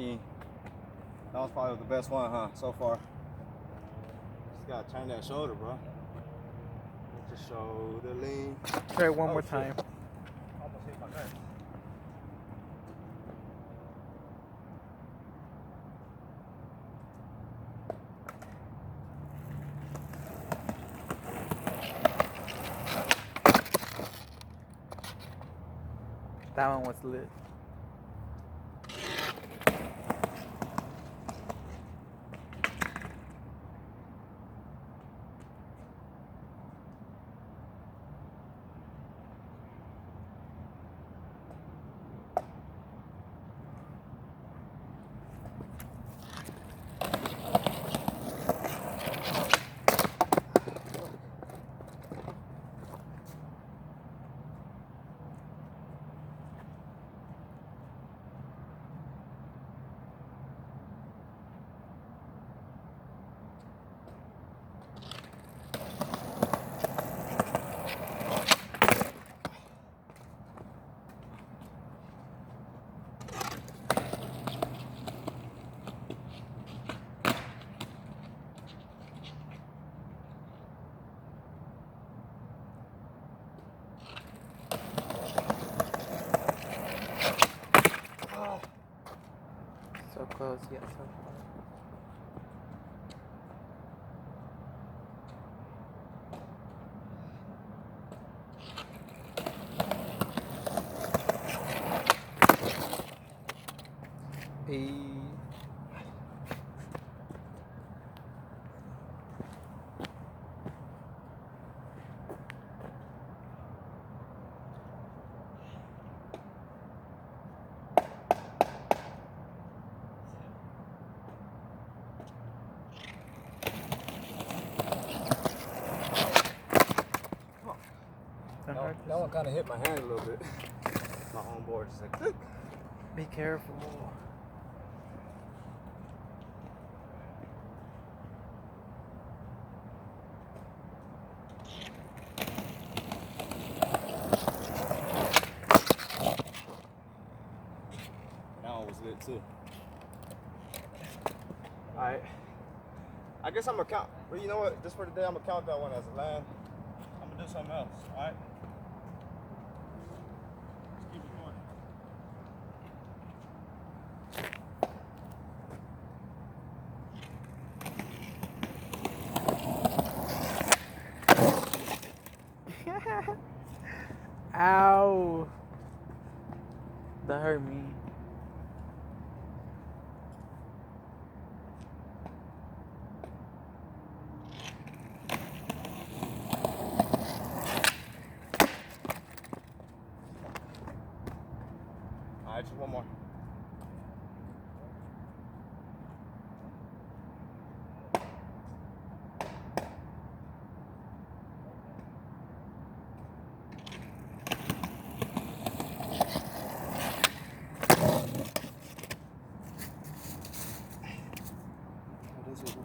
skiing. That was probably the best one, huh, so far. Just gotta turn that shoulder, bro. Let your shoulder lean. Try it one more time. Almost hit my neck. That one was lit. So close, yet so far. That one kind of hit my hand a little bit. My own board just like, click. Be careful. That one was lit too. Alright. I guess I'm gonna count. Well, you know what? Just for today, I'm gonna count that one as a land. I'm gonna do something else. Alright? Keep it going. Ow. That hurt me. Alright, just one more. Oh, that's it, bro.